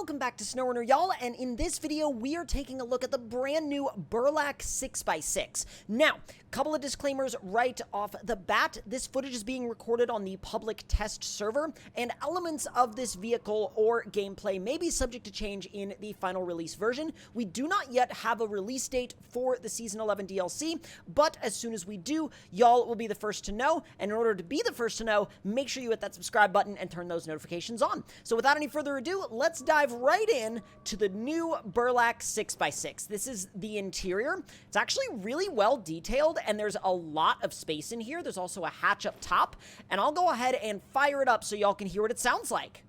Welcome back to SnowRunner, y'all, and in this video, we are taking a look at the brand new BURLAK 6x6. Now, a couple of disclaimers right off the bat. This footage is being recorded on the public test server, and elements of this vehicle or gameplay may be subject to change in the final release version. We do not yet have a release date for the Season 11 DLC, but as soon as we do, y'all will be the first to know, and in order to be the first to know, make sure you hit that subscribe button and turn those notifications on. So without any further ado, let's dive right in to the new BURLAK 6x6. This is the interior. It's actually really well detailed, and there's a lot of space in here. There's also a hatch up top, and I'll go ahead and fire it up so y'all can hear what it sounds like.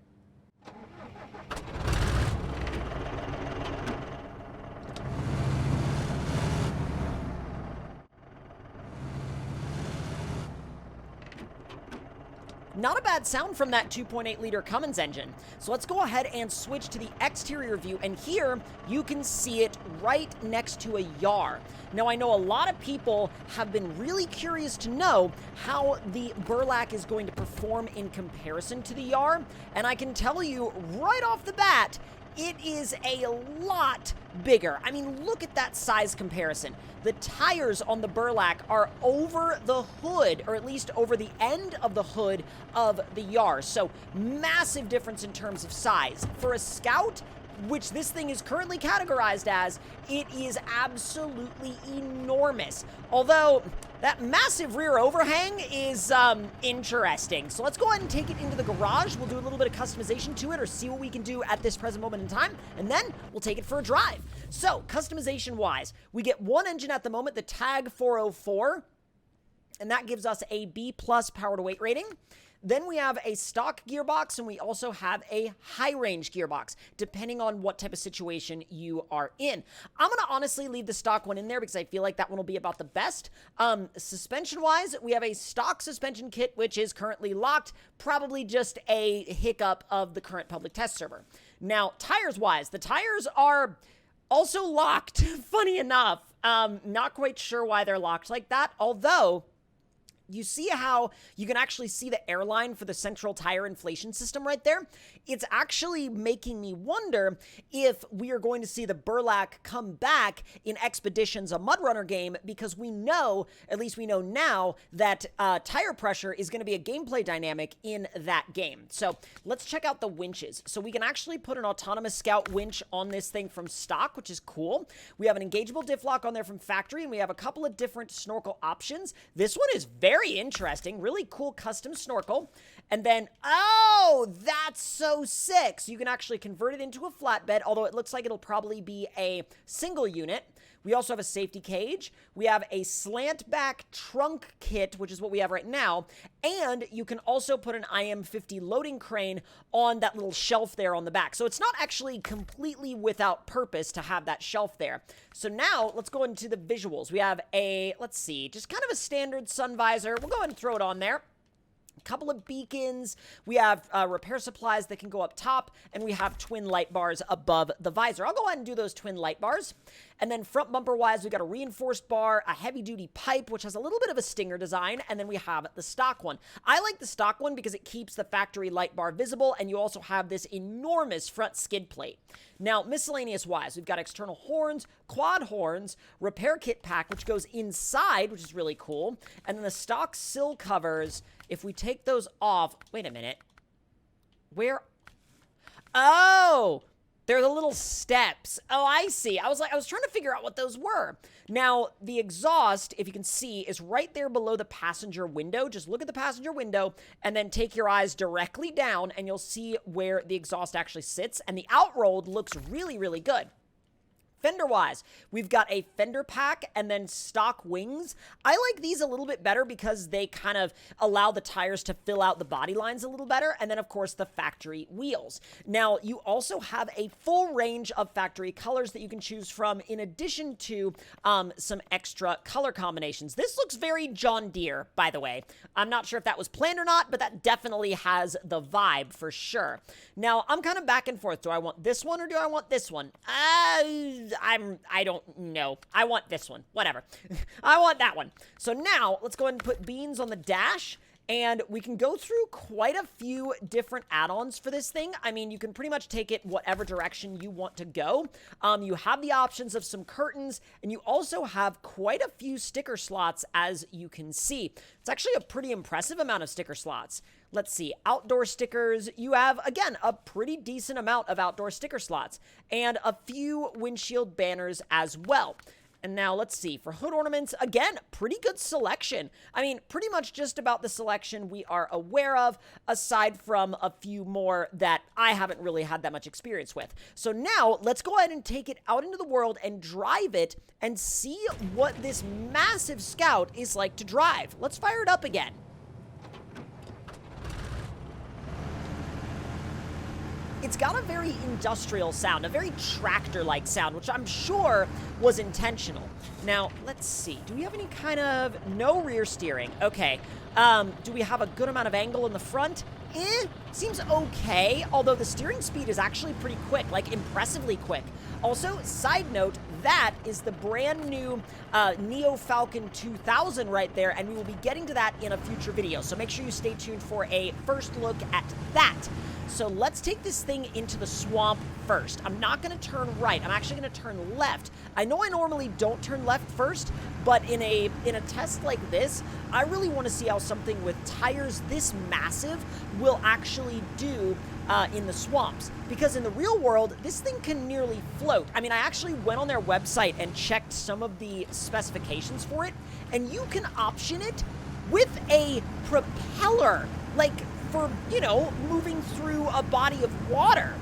Not a bad sound from that 2.8-liter Cummins engine. So let's go ahead and switch to the exterior view, and here you can see it right next to a Yar. Now, I know a lot of people have been really curious to know how the BURLAK is going to perform in comparison to the Yar, and I can tell you right off the bat, it is a lot bigger. I mean, look at that size comparison. The tires on the BURLAK are over the hood, or at least over the end of the hood of the Yar. So, massive difference in terms of size. For a Scout, which this thing is currently categorized as, it is absolutely enormous. Although, that massive rear overhang is interesting. So let's go ahead and take it into the garage. We'll do a little bit of customization to it, or see what we can do at this present moment in time, and then we'll take it for a drive. So, customization-wise, we get one engine at the moment, the TAG 404, and that gives us a B+ power-to-weight rating. Then we have a stock gearbox, and we also have a high-range gearbox, depending on what type of situation you are in. I'm going to honestly leave the stock one in there because I feel like that one will be about the best. Suspension-wise, we have a stock suspension kit, which is currently locked, probably just a hiccup of the current public test server. Now, tires-wise, the tires are also locked, funny enough. Not quite sure why they're locked like that, although you see how you can actually see the airline for the central tire inflation system right there? It's actually making me wonder if we are going to see the BURLAK come back in Expeditions, a MudRunner game, because we know, at least we know now, that tire pressure is going to be a gameplay dynamic in that game. So let's check out the winches. So we can actually put an autonomous Scout winch on this thing from stock, which is cool. We have an engageable diff lock on there from factory, and we have a couple of different snorkel options. This one is very interesting, really cool custom snorkel. And then, oh, that's so sick. So you can actually convert it into a flatbed, although it looks like it'll probably be a single unit. We also have a safety cage. We have a slant back trunk kit, which is what we have right now. And you can also put an IM50 loading crane on that little shelf there on the back. So it's not actually completely without purpose to have that shelf there. So now let's go into the visuals. We have a, let's see, just kind of a standard sun visor. We'll go ahead and throw it on there. Couple of beacons, we have repair supplies that can go up top, and we have twin light bars above the visor. I'll go ahead and do those twin light bars. And then front bumper wise, we got a reinforced bar, a heavy duty pipe, which has a little bit of a stinger design, and then we have the stock one. I like the stock one because it keeps the factory light bar visible, and you also have this enormous front skid plate. Now, miscellaneous wise, we've got external horns, quad horns, repair kit pack, which goes inside, which is really cool, and then the stock sill covers. If we take those off, wait a minute, where, oh, they're the little steps. Oh, I see. I was trying to figure out what those were. Now, the exhaust, if you can see, is right there below the passenger window. Just look at the passenger window and then take your eyes directly down, and you'll see where the exhaust actually sits. And the outrolled looks really, really good. Fender-wise, we've got a fender pack and then stock wings. I like these a little bit better because they kind of allow the tires to fill out the body lines a little better. And then, of course, the factory wheels. Now, you also have a full range of factory colors that you can choose from, in addition to some extra color combinations. This looks very John Deere, by the way. I'm not sure if that was planned or not, but that definitely has the vibe for sure. Now, I'm kind of back and forth. Do I want this one or do I want this one? I don't know. I want this one. Whatever. I want that one. So now, let's go ahead and put beans on the dash. And we can go through quite a few different add-ons for this thing. I mean, you can pretty much take it whatever direction you want to go. You have the options of some curtains, and you also have quite a few sticker slots, as you can see. It's actually a pretty impressive amount of sticker slots. Let's see, outdoor stickers. You have, again, a pretty decent amount of outdoor sticker slots, and a few windshield banners as well. And now let's see, for hood ornaments, again, pretty good selection. I mean, pretty much just about the selection we are aware of, aside from a few more that I haven't really had that much experience with. So now, let's go ahead and take it out into the world and drive it and see what this massive Scout is like to drive. Let's fire it up again. It's got a very industrial sound, a very tractor-like sound, which I'm sure was intentional. Now, let's see. Do we have any kind of... No rear steering. Okay. Do we have a good amount of angle in the front? Seems okay, although the steering speed is actually pretty quick, like impressively quick. Also, side note, that is the brand new Neo Falcon 2000 right there, and we will be getting to that in a future video. So make sure you stay tuned for a first look at that. So let's take this thing into the swamp first. I'm not going to turn right. I'm actually going to turn left. I know I normally don't turn left first, but in a test like this, I really want to see how something with tires this massive will actually do in the swamps. Because in the real world, this thing can nearly float. I mean, I actually went on their website and checked some of the specifications for it, and you can option it with a propeller, like for, you know, moving through a body of water.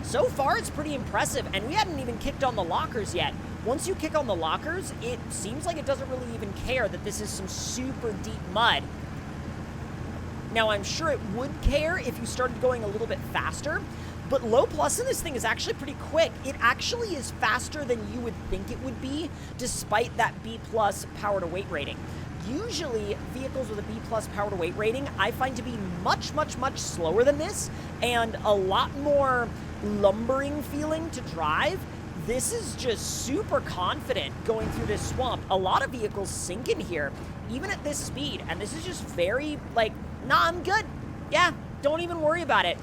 So far, it's pretty impressive, and we hadn't even kicked on the lockers yet. Once you kick on the lockers, it seems like it doesn't really even care that this is some super deep mud. Now, I'm sure it would care if you started going a little bit faster, but low plus in this thing is actually pretty quick. It actually is faster than you would think it would be, despite that B+ power to weight rating. Usually, vehicles with a B+ power to weight rating, I find to be much, much, much slower than this, and a lot more lumbering feeling to drive. This is just super confident going through this swamp. A lot of vehicles sink in here, even at this speed, and this is just very, like, nah, I'm good. Yeah, don't even worry about it.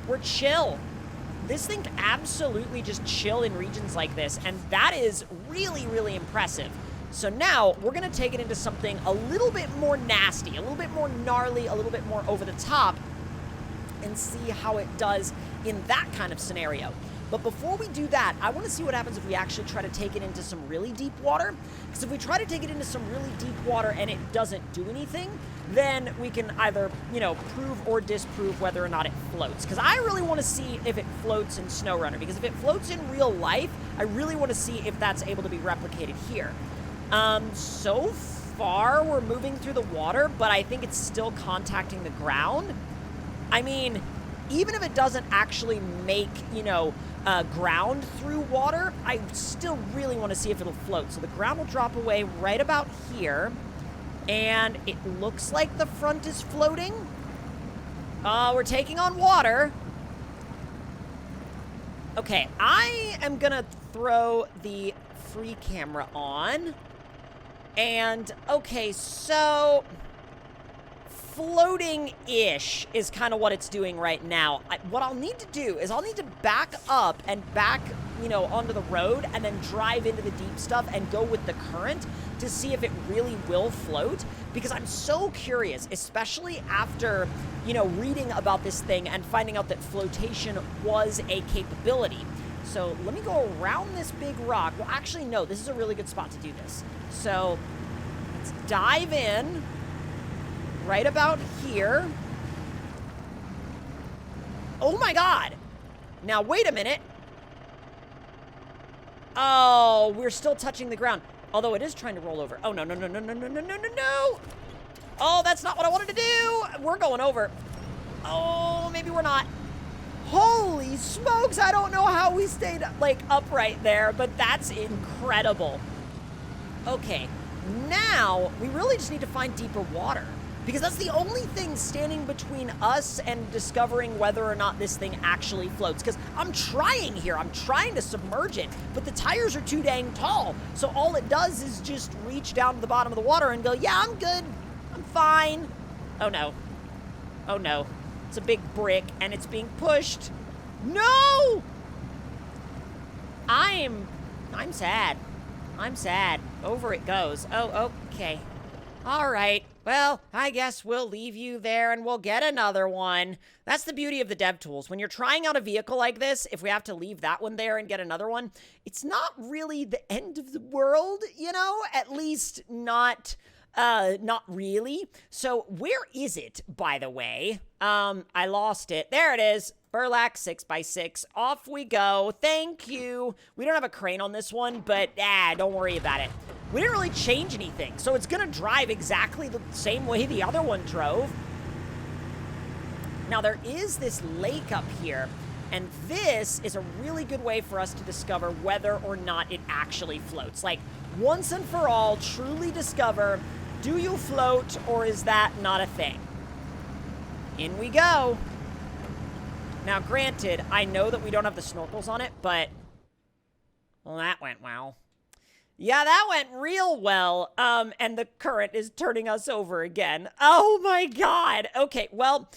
We're chill. This thing can absolutely just chill in regions like this, and that is really, really impressive. So now, we're going to take it into something a little bit more nasty, a little bit more gnarly, a little bit more over the top, and see how it does in that kind of scenario. But before we do that, I want to see what happens if we actually try to take it into some really deep water. Because if we try to take it into some really deep water and it doesn't do anything, then we can either, you know, prove or disprove whether or not it floats. Because I really want to see if it floats in SnowRunner. Because if it floats in real life, I really want to see if that's able to be replicated here. So far, we're moving through the water, but I think it's still contacting the ground. I mean, even if it doesn't actually make, you know, ground through water, I still really want to see if it'll float. So the ground will drop away right about here, and it looks like the front is floating. We're taking on water. Okay, I am gonna throw the free camera on. And, okay, so floating-ish is kind of what it's doing right now. What I'll need to do is I'll need to back up and back, you know, onto the road and then drive into the deep stuff and go with the current to see if it really will float, because I'm so curious, especially after, you know, reading about this thing and finding out that flotation was a capability. So let me go around this big rock. Well, actually, no, this is a really good spot to do this. So let's dive in right about here. Oh my God. Now, wait a minute. Oh, we're still touching the ground. Although it is trying to roll over. Oh, no, no, no, no, no, no, no, no, no, no. Oh, that's not what I wanted to do. We're going over. Oh, maybe we're not. Holy smokes, I don't know how we stayed, like, upright there, but that's incredible. Okay, now we really just need to find deeper water. because that's the only thing standing between us and discovering whether or not this thing actually floats. Because I'm trying here. I'm trying to submerge it, but the tires are too dang tall. So all it does is just reach down to the bottom of the water and go, yeah, I'm good. I'm fine. Oh, no. Oh, no. It's a big brick, and it's being pushed. No! I'm sad. I'm sad. Over it goes. Oh, okay. All right. Well, I guess we'll leave you there and we'll get another one. That's the beauty of the dev tools. When you're trying out a vehicle like this, if we have to leave that one there and get another one, it's not really the end of the world, you know? At least not really. So where is it, by the way? I lost it. There it is. Burlak 6x6. Off we go. Thank you. We don't have a crane on this one, but don't worry about it. We didn't really change anything, so it's gonna drive exactly the same way the other one drove. Now there is this lake up here, and this is a really good way for us to discover whether or not it actually floats. Like, once and for all, truly discover, do you float or is that not a thing? In we go. Now, granted, I know that we don't have the snorkels on it, but... well, that went well. Yeah, that went real well. And the current is turning us over again. Oh my god! Okay, well,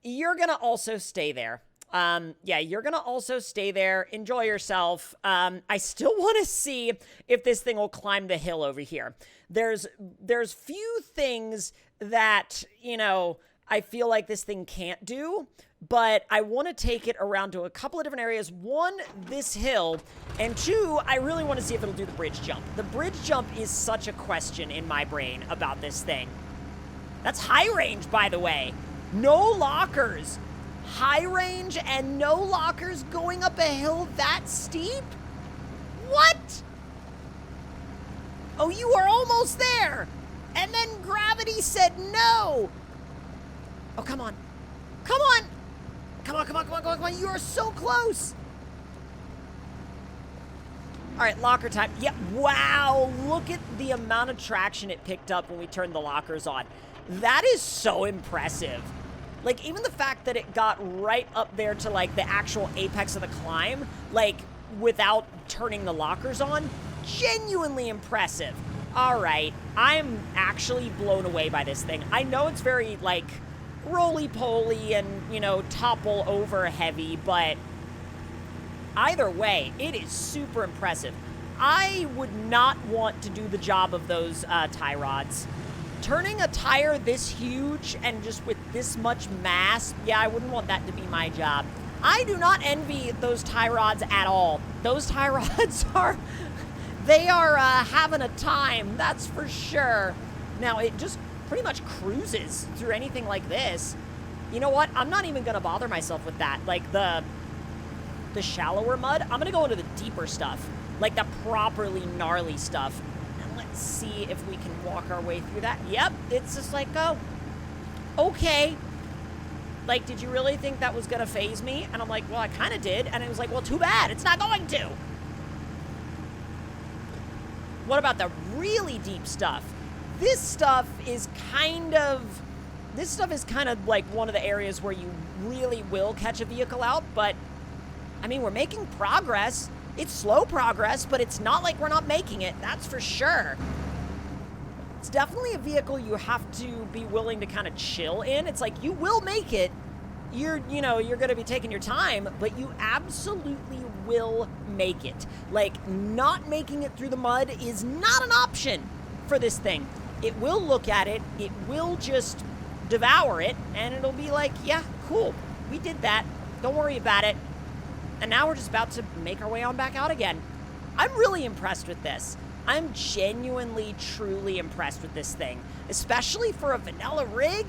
you're gonna also stay there. Yeah, you're gonna also stay there. Enjoy yourself. I still want to see if this thing will climb the hill over here. There's few things that, you know, I feel like this thing can't do, but I want to take it around to a couple of different areas. One, this hill, and two, I really want to see if it'll do the bridge jump. The bridge jump is such a question in my brain about this thing. That's high range, by the way. No lockers. High range and no lockers going up a hill that steep? What? Oh, you are almost there. And then gravity said no. Oh, come on. Come on. Come on, come on, come on, come on, come on. You are so close. All right, locker time. Yeah, wow. Look at the amount of traction it picked up when we turned the lockers on. That is so impressive. Like, even the fact that it got right up there to, like, the actual apex of the climb, like, without turning the lockers on, genuinely impressive. All right, I'm actually blown away by this thing. I know it's very, like, roly-poly and, you know, topple over heavy, but either way, it is super impressive. I would not want to do the job of those tie rods. Turning a tire this huge and just with this much mass, yeah, I wouldn't want that to be my job. I do not envy those tie rods at all. Those tie rods are, they are having a time, that's for sure. Now, it just pretty much cruises through anything like this. You know what? I'm not even gonna bother myself with that. Like the shallower mud, I'm gonna go into the deeper stuff, like the properly gnarly stuff. And let's see if we can walk our way through that. Yep, it's just like, oh, okay. Like, did you really think that was gonna phase me? And I'm like, well, I kind of did. And it was like, well, too bad, it's not going to. What about the really deep stuff? This stuff is kind of like one of the areas where you really will catch a vehicle out, but I mean, we're making progress. It's slow progress, but it's not like we're not making it, that's for sure. It's definitely a vehicle you have to be willing to kind of chill in. It's like, you will make it. You're gonna be taking your time, but you absolutely will make it. Like, not making it through the mud is not an option for this thing. It will look at it, it will just devour it, and it'll be like, yeah, cool, we did that, don't worry about it. And now we're just about to make our way on back out again. I'm really impressed with this. I'm genuinely, truly impressed with this thing, especially for a vanilla rig.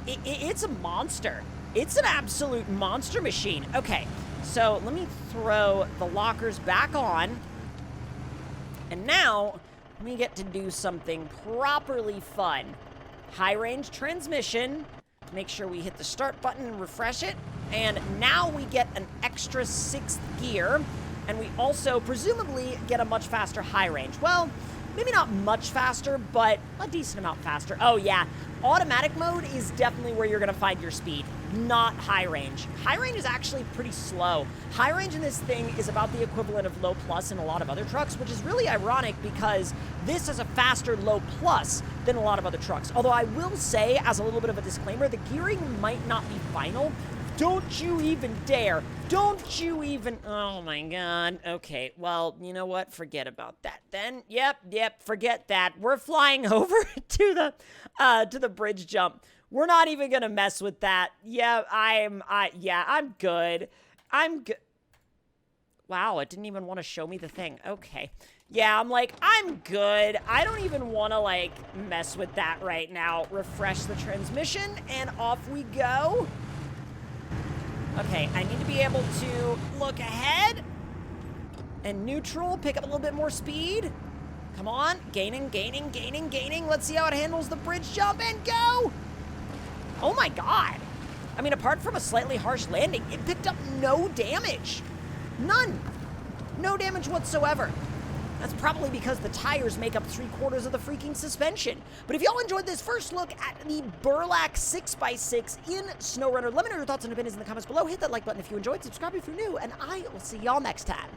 It's a monster. It's an absolute monster machine. Okay, so let me throw the lockers back on, and now we get to do something properly fun. High range transmission. Make sure we hit the start button and refresh it. And now we get an extra 6th gear. And we also presumably get a much faster high range. Well, Maybe not much faster, but a decent amount faster. Oh yeah, automatic mode is definitely where you're gonna find your speed, not high range. High range is actually pretty slow. High range in this thing is about the equivalent of low plus in a lot of other trucks, which is really ironic because this is a faster low plus than a lot of other trucks. Although I will say, as a little bit of a disclaimer, the gearing might not be final. Don't you even dare. Don't you even... Oh, my God. Okay, well, you know what? Forget about that then. Yep, forget that. We're flying over to the bridge jump. We're not even going to mess with that. Yeah, I'm good. I'm good. Wow, it didn't even want to show me the thing. Okay. Yeah, I'm like, I'm good. I don't even want to, like, mess with that right now. Refresh the transmission, and off we go. Okay, I need to be able to look ahead and neutral, pick up a little bit more speed. Come on, gaining. Let's see how it handles the bridge jump and go. Oh my God. I mean, apart from a slightly harsh landing, it picked up no damage. None. No damage whatsoever. That's probably because the tires make up 3/4 of the freaking suspension. But if y'all enjoyed this first look at the BURLAK 6x6 in SnowRunner, let me know your thoughts and opinions in the comments below. Hit that like button if you enjoyed, subscribe if you're new, and I will see y'all next time.